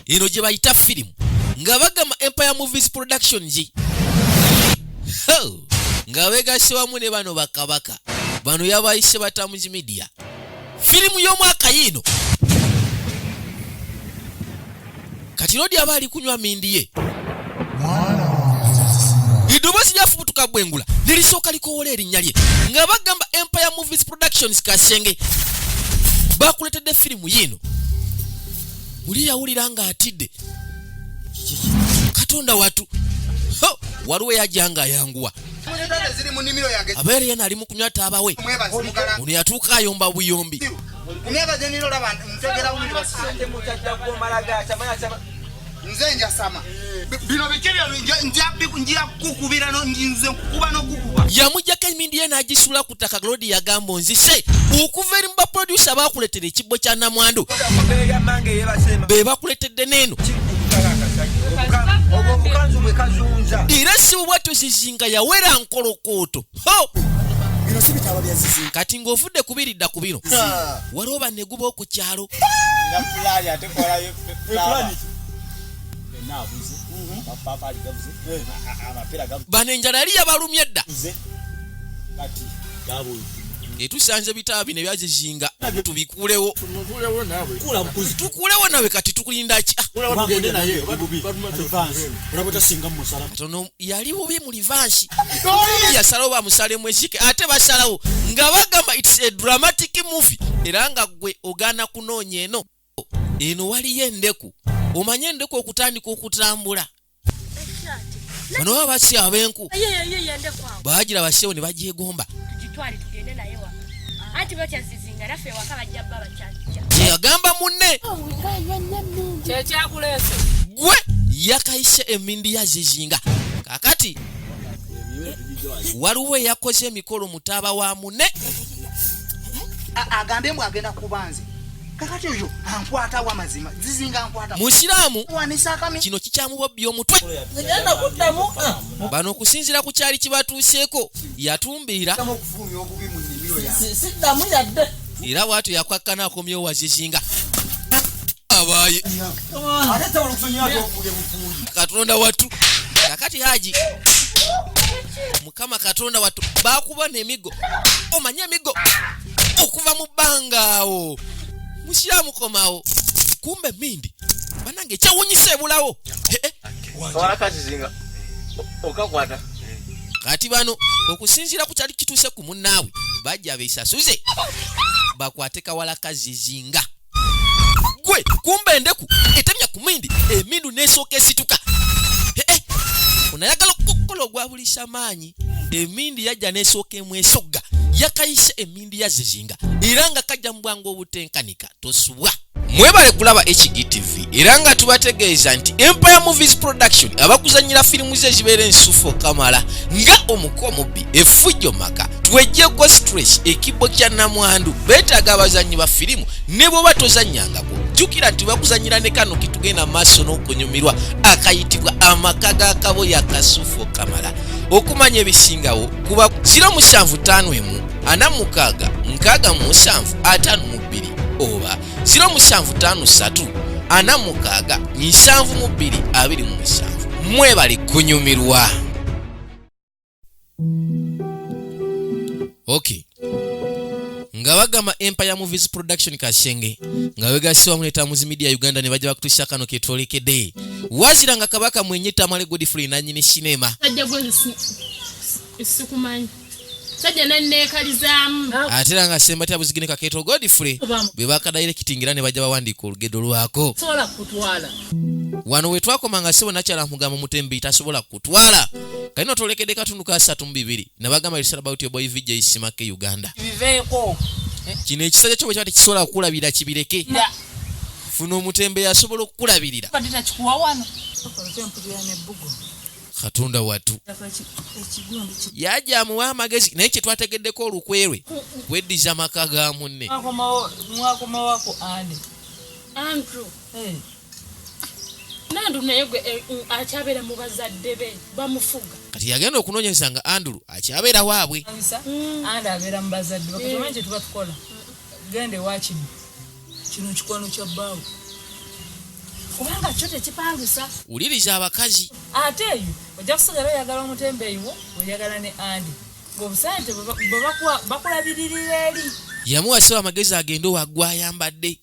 eno gye bayita firimu nga bagamba Empire Movies Productions nga begase wamu ne bano bakabaka bano yabayise ba TAMZ Media. Firimu y'omwaka yino kati Lodi abali kunywa mindiye idobozi lyafubutuka bwengula nelisooka likoowola erinnya lye nga bagamba Empire Movies Productions Kasenge bakuletedde firimu yino. Uli yawulira nga atidde Katonda watu waliwo yajanga yanguwa abeere yena ali mu kunywa taabawe ono yatuuka ayomba buyombi. Nze njasama bino bikirya njia kukubira no nzinze kukuba no kukuba yamujjako emindi ye n'agisula ku ttaka. Lodi yagamba onzise okuva eri mu baproducer bakuletera ekibbo kya namwandu be bakuletedde n'eno era si bwatyo zizinga yawera nkolokooto kati ng'ovudde kubiridda ku bino waliwo banneguba oku kyalo bano enjala yali yabalumye dda etusanze bitaba bino ebyazizinga tubikuulewo tukuulewo nawe kati tukulinda ki katono yali bubi mu livansi yasalawo bamusalemu ekike ate basalawo nga bagamba it's a dramatic movie era nga gwe ogaana kunoonya eno waliyo endeku omanye endeku okutandika okutambula bano baba basi abenku baagira basewo ne bagyegomba yagamba munne gwe yakayise emindi yazizinga kakati waliwo yakoze emikolo mutaaba wa munne agambe mbu agenda kubanze kakati oyo ankwata wa mazima zizinga ankwata musiraamu kino kikyamubobbi omutwe bano okusinzira ku kyali kibatuuseeko yatumbiira era bwatyo yakwakkana akomyewo wazizinga abaaye Katonda watu kakati haji Mukama Katonda watu bakuba n'emigo omanye emigo okuva mu bbangaawo musiramu komawo kumbe mindi banange kyawunyise bulawo wakazizinga okakwata kati bano okusinzira ku kyali kituse ku munnaawe bajja beesasuze bakwate kawala kazizinga gwe kumbe endeku etemya ku mindi emindu n'esooka esituka onayagala okukola ogwabulisa maanyi emindi yajja n'esooka emwesogga yakayise emindi yazizinga era nga kajja mu bwangu obutenkanika tosubwa. Mwebale kulaba HGTV era nga tubategeeza nti Empire Movies Production abakuzanyira firimu ze zibeera ensufu kamala nga omukomubbi effujjo maka twejjeko stress ekibbo kya namwandu beetaaga abazannyi ba firimu ne bwe batozannyangako jjukira nti bakuzanyira ne kano kitugenda maaso n'okunyumirwa akayitibwa amaka ga KABOYO akasufu kamala okumanya ebisingawo kuba 075 46 67 52 oba 0753 46 72 27 mwebale kunyumirwa. Okay nga bagamba Empire Movies Production Kasenge nga wegasiwa mu TAMZ Media Uganda ne bajja bakutusa kano ketolekede wazira nga kabaka mwenye Tamale Godfrey nanyini sinema ajja gwe isikumanyi sajja nanneekalizamu ate nga Sembati abuzigine kaketo Godfrey be bakadaire kitingira ne bajja bawandika olugedo lwako sobola kutwala wano wetwakoma nga sebo nakyala mugamba mutembe tasobola kutwala kalino tolekede katundu ka 32 nabagamba it's about your boy VJ ISMA ke Uganda biveeko kino ekisajja kyo bwe kisobola okulabira kibireke funa omutembe yasobola okukulabirira badita kikuwa wano Katonda watu yaja amuwa amagezi naye kye twategeddeko olukwerwe weddiza amaka ga munne mwakoma wako Andrew Nandu naye gwe akyabeera mu bazadde be bamufuga kati yagenda okunoonyeza nga Andrew akyabeera waabwe anda abeera mu bazadde bakatomanyi kye tuba tukola gende wakino kino kikwano kya bbaawo kubanga kyo tekipangisa. Uliriza abakazi. Ate eyo ojja kusigala oyagala omutembeeyiwo oyagala ne andi ng'obusente bakulabiririra eri. Yamuwasa amagezi agenda owagwa ayambadde.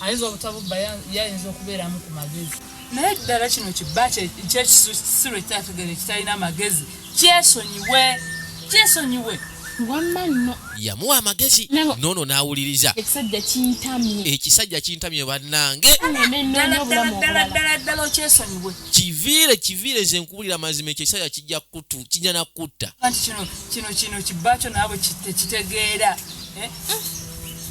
Ayinza obutabubba yayinza okubeeramu ku magezi. Naye ddala kino kibba kyekisiro ekitategere ekitalina amagezi kyesonyiwe. Wamma yamuwa amagezi nono n'awuliriza. Ekisajja kintamye bannange. Ddala okyesonyiwe. Kiviire ze nkubulira mazima ekisajja kijja na kutta. Kino kibba kyo naawe tekitegeera.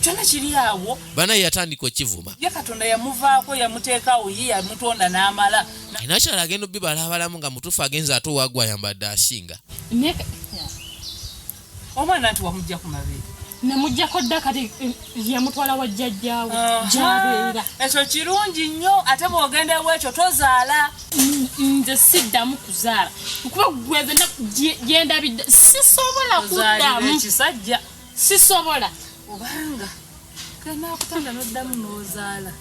Kyonna kiri awo. Bana yatandika okivuma. Ye Katonda yamuvaako yamuteekawo ye yamutonda n'amala. Nakyala agenda obbibala abalamu nga mutuufu agenza ate owagwa ayambadde asinga. Omwana nti wamujja ku mabeere. Namujjako dda kati yamutwala wa jjajjaawe gy'abeera. Ekyo kirungi nnyo ate bw'ogenda w'ekyo tozaala. Nze siddamu kuzaala kuba gweze gyendabidde sisobola kuddamu ekisajja sisobola obanga kanaakutanda n'oddamu n'ozaala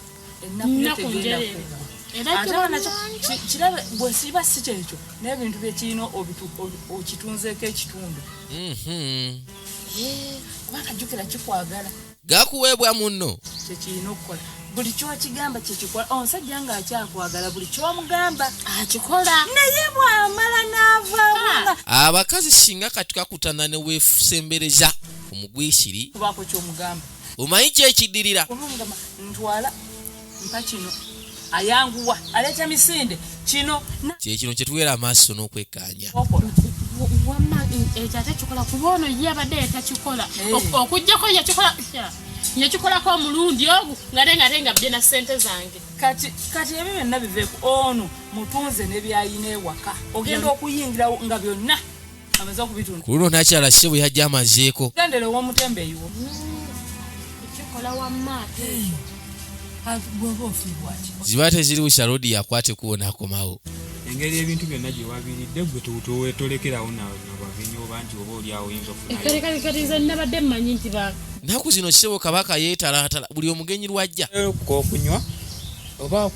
ennaku njereere ate wanakyo kirabe bwesiba si kyekyo n'ebintu byekirina okitunzeeko ekitundu kubanga jjukira kikwagala gakuweebwa munno kyekirina okukola buli kyokigamba kyekikola omusajja ng'akyakwagala buli kyomugamba akikola naye bw'amala n'avaamu. Abakazi singa kati kakutana ne weesembereza omugwisiri kubaako kyomugamba omanyi kyekiddirira omugamba ntwala mpa kino ayanguwa aleeta misinde kino kyekino kyetuweera amaaso n'okwekkaanya. wamma ekyo ate kikola kuba ono ye abadde yetakikola okuggyako yakikolako omulundi ogwo ngate nga bye na ssente zange. Kati ebyo byonna biveeku ono mutunze ne byayina ewaka ogenda okuyingira nga byonna amaze okubitunda. Ku luno nakyala sse bwe yajja amazeeko. Gendere ow'omutembeeyiwo ekikola wamma ate bw'oba ofiibwa ki ziba teziriwusa lodi yakwate kuwona akomawo. Engeri ebintu byonna gye wabiridde gwe tolekerawo nabagenyi oba nti oba oli awo oyinza okufuna. kati nze nabadde mmanyi nti Nnaku zino ssebo kabaka yeetalaatala buli omugenyi lwajja. Okunywa oba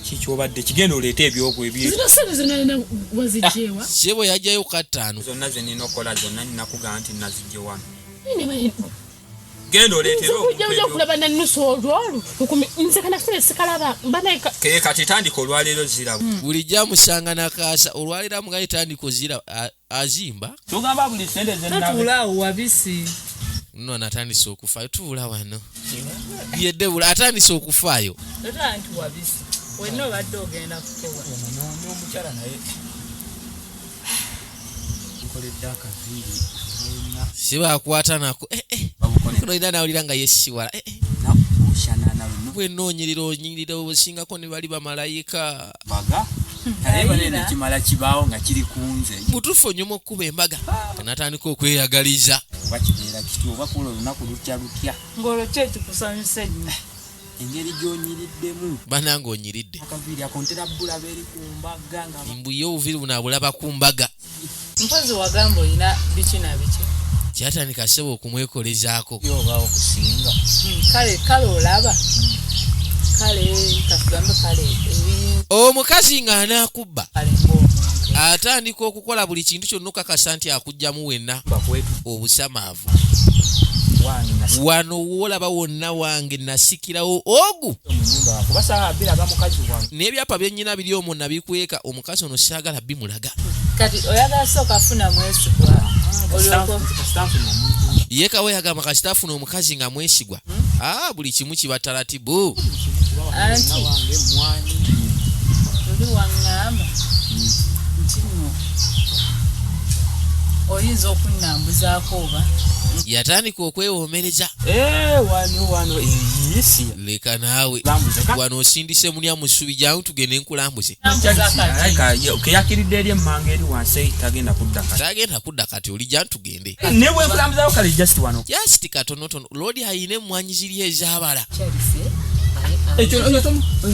kikyobadde kigenda oleeta ebyogwo zino sente zinalina wazijjeewa. Ssebo yajjayo ku 5. zonna ze nina okukola zonna ninakugaa nti nazijje wano. Genda oleetera ujja okulaba nanusu olwolu nze kanafuna sikalaba mbaneka kati tandika olwaleero ziraba. Bulijjo amusanga nakaasa olwalira mugaye tandika ozira azimba. Tugamba buli sente tatuulaawo wabisi nno anatandise okufaayo tuula wano yeddebula atandise okufaayo. totala nti wabisi wenna obadde ogenda kutoba n'omukyala naye nkoledde akaviiri sibakwata nako kunoina nawulira nga yesiwala bwenoonyirira obusingako ne bali bamalayika kimala kibaawo nga kiri kunze butuufu onyuma okkuba embaga kanatandika okweyagaliza oba kibeera kiti oba kuola olunaku lutya ng'olwo ki ekikusanyusa ennyo engeri gy'onyiriddemu bananga onyiridde akaviiri akontera bulaba eri ku mbaga nga mbuye obuviiri buno abulaba ku mbaga. mpozi wagamba olina biki na biki kyatandika ssebo okumwekolezaako oba okusinga kale olaba kale katugambe kale omukazi ng'anaakubba kale ng'omuntu atandika okukola buli kintu kyonna okakasa nti akugjamu wenna obusamaavu. Wano woolaba wonna wange nasikirawo ogu n'ebyapa byennyina biri omwo nabikweka omukazi ono saagala bimulaga. kati oyagala sooka afuna mwesigwa ye kawe yagamba kasita afuna omukazi nga mwesigwa buli kimu kiba taratibu. anti oli waŋŋamba nti nno oyinza okunnambuzaako oba yatandika okwewoomereza. wano isi leka naawe wano osindise munya musubi jangu tugende nkulambuze. keyakiridde eri emmanga eri wansi tagenda kudda kati oli jangu tugende nebwe nkulambuzawo kale just wano just katonotono lodi ayina emmwanyi ziri ezabala. ekyo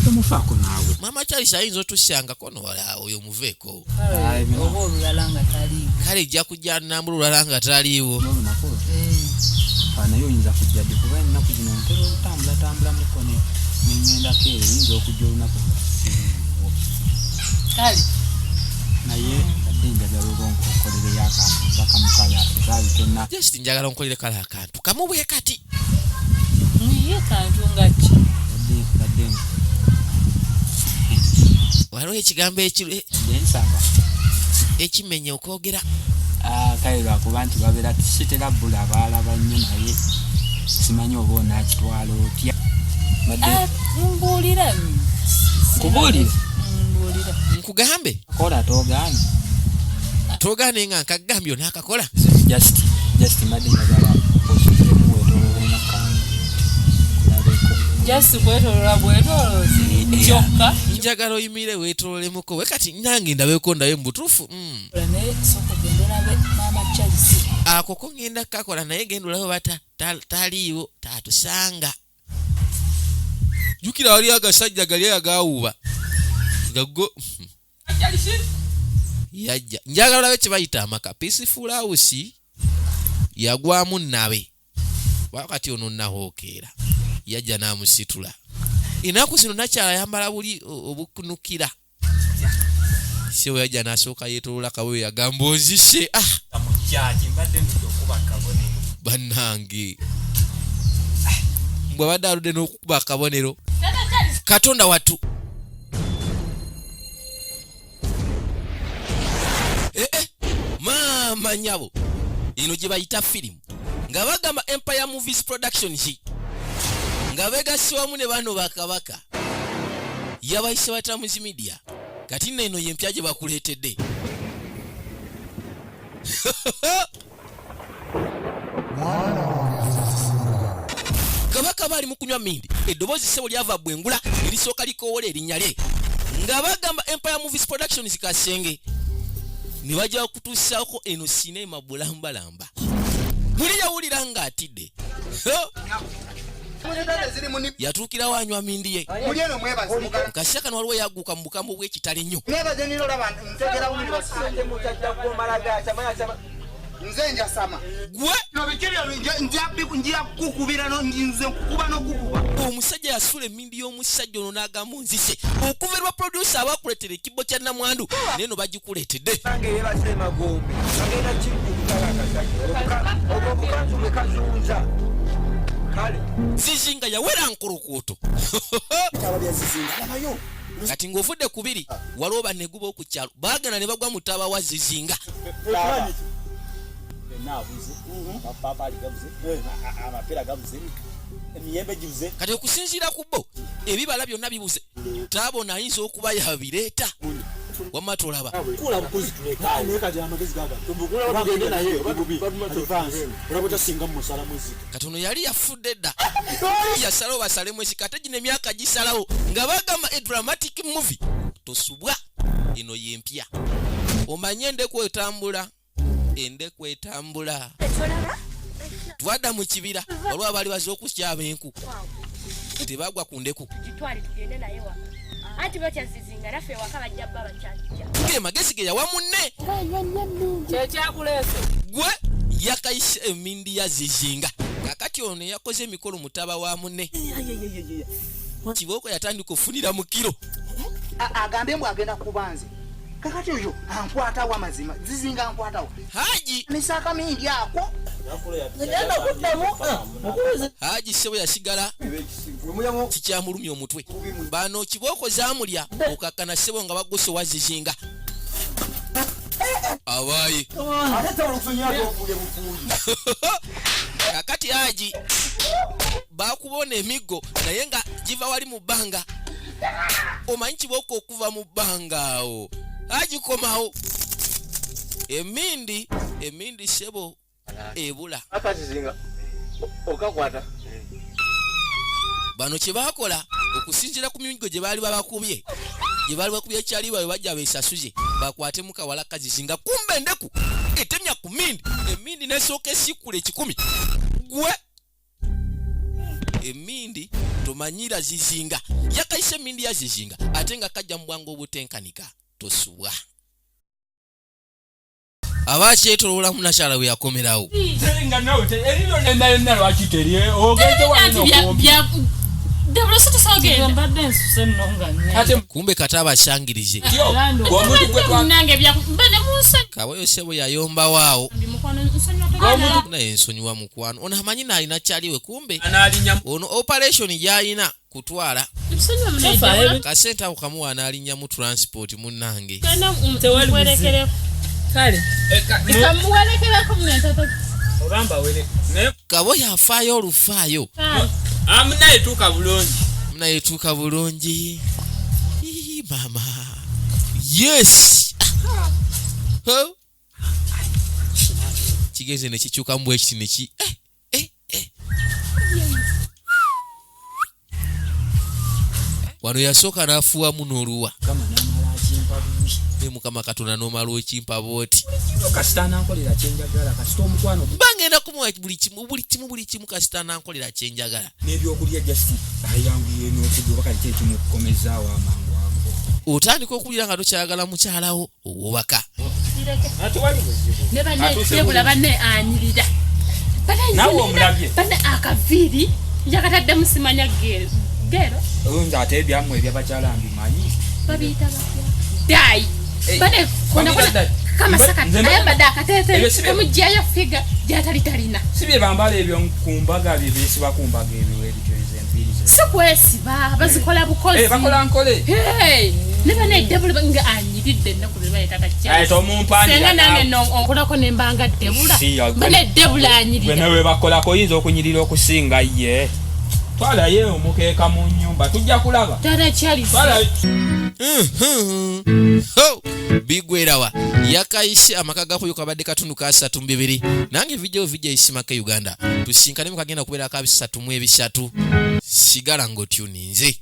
tomufaako naawe Mama Charles ayinza otusyangako nowala oyo muveeko oba olulala nga taliiwo kale ejja kujja nambula olulala nga taliiwo. naye oyinza kujjadde kuba ennaku zino ntera olutambula muko ningenda kere yinza okujja olunaku kale naye ate njagala okonkolere yakantu bakamukala kali kena just njagala onkolere kala akantu kamubwe kati niye kantu ngaki kadde waliwo ekigambo ensaba ekimenye okwogera kale lwakuba nti babeera tisitera bbula abaalaba nnyo naye simanyi oba onaakitwala otya mbuulira kubuulira mbuulira nkugambe kola togaane nga nkagambye onaakakola just madde njagala osukiremu wetololemu kantu kulabeko just kwetolola bwetolozi kyokka njagala oyimire weetololemuko we kati nange ndabeko ndabe mubutuufu naye soka gendolabe maama Charles ako ko ngenda kakola naye gendolabe bata taliiwo tatusanga jukira wali agasajja gali agawuba gago yajja njagala olabe kye bayita amaka peaceful house yagwamu nabe wakati ono nahookeera yajja n'amusitula ennaku zino nakyala yambala buli obukunukira sewe yajja n'asooka yeetolola kawe yagamba ozise bannange mbwe badde aludde n'okukuba akabonero katonda watu maama nyabo eno gye bayita firimu nga bagamba Empire Movies Productions nga beegase wamu ne bano bakabaka yabayise ba TAMZ Media kati neno yempya gye bakuleetedde kabaka bali mu kunywa mindi eddoboozi ssebo lyava bwengula erisooka likoowola erinnya lye nga bagamba Empire Movies Productions kasenge ne bajja kutuusaako eno sinema bulambalamba muli yawulira ng'atidde yatuukira wanywa mindi ye mukasya kano waliwo yaguuka mu bukambo bw'ekitale nnyo nze njasama gwe njira kukubira nze kukuba n'okukuba omusajja yasula emmindi y'omusajja ono n'agamba nzise okuva lwa producer abakuleetera ekibbo kya nnamwandu neno bagikuleetedde zizinga yawera nkulukuuto kati ng'ovudde kubiri waliwo banneguba okukyalo baagana ne bagwa mu ttaaba wa zizinga kati okusinziira ku bo ebibala byonna bibuze taabona ayinza okuba yabireeta wamma tolaba kati ono yali yafudde dda yasalawo basalemu ensika ate gino emyaka gisalawo nga bagamba dramatic movie tosubwa eno yempya omanye endeku etambula twadda mu kibira waliwo abaali baze okusyaba enku tebagwa ku ndeku tuge magezi ge yawa munne gwe yakayise emindi ya zizinga kakati ono yakoze emikolo mutaba wa munne kibooko yatandika ofunira mu kiro agambe mbw agenda kubanze kakati oyo ankwatawo amazima zizinga ankwatawo haji misaka mingi ako haji sebo yasigala kikyamulumya omutwe bano kibooko zamulya okakkana sebo nga bagose wa zizinga abaye kakati haji bakubona emiggo naye nga giva wali mu bbanga omanyi kibooko okuva mu bbanga awo agikomawo emindi sebo ebula akazizinga okakwata bano kye bakola okusinziira ku migo gye baali bakubye ekyaliba we bajja beesasuze bakwate mu kawala kazizinga kumbe endeku etemya ku emindi nesooka esikkula 10 gwe emindi tomanyira zizinga yakayise emindi ya zizinga ate nga kajja mu bwangu obutenkanika tosubwa abakyetoloola munakyala we yakomerawo Debula sote sogenda. mbadde nsuse nno nga nnyo. ate kumbe kata abashangirize omuntu gwe twa Nange bya mbene munsonyi. Kaboyo sebo yayomba waawo Ndi mukwano nsonyi wa naye ensonyiwa mukwano ono amanyi naalina kyaliwe kumbe analinya ono operation yayina kutwala nsonyi wa mnedebula. kasente ako kamuwa anaalinnya mu transport munnange Kana Tewali mwerekere. kale Kamuwerekere ko mnetata. obamba were ne Kaboyo afaayo olufaayo amuna etuuka bulungi naye tuuka bulungi Ii, mama yes Ho. Kigenze ne kikyuka mu ekiti ne ki wano yasooka n'afuwamu n'oluwa kama namala akimpa bubi ne mukama katonda n'omala okimpa booti kasita nankolera kyenjagala kasita omukwano bangenda kumuwa buli kimu kasita nankolera kyenjagala n'ebyokulya jasti ayanguye n'okugoba kali kyekimukomezaawo amangu ago otandika okuwulira nga tokyayagala mukyalawo owobaka ate wali buzibu Ne banne debula banne anyirira. Nawe omulabye? Banne akaviiri yakatadde musimanya gero. oyinza ate ebyammwe ebyabakyala mbimanyi Babiyita batya? Dai. Banne Babiyita dai. kama saka Nze mba- ayambadde akateete Ebyo si bye- kamugjayo figa gyatalitalina. si bye bambala ebyo ku mbaga bye beesiba ku mbaga ebyo ebityoeza enviiri ze Si kwesiba bazikola bukozi. bakola nkole Hey, ne banne debula nga anyiridde ennaku ze bayita kajja. ate omumpanira Senga nange no okulako nembanga debula. Si, ya, Banne debula gwe anyirira. newe bakolako oyinza okunyirira okusinga ye twalaye omukeeka mu nnyumba tujja kulaba Tara kyali. twala bigwerawa yakayise amaka gakoyo kabadde katundu ka 32 nange vijjo ISMA Uganda tusinkane mukagenda kubeera ka 3 sigala ng'otuninze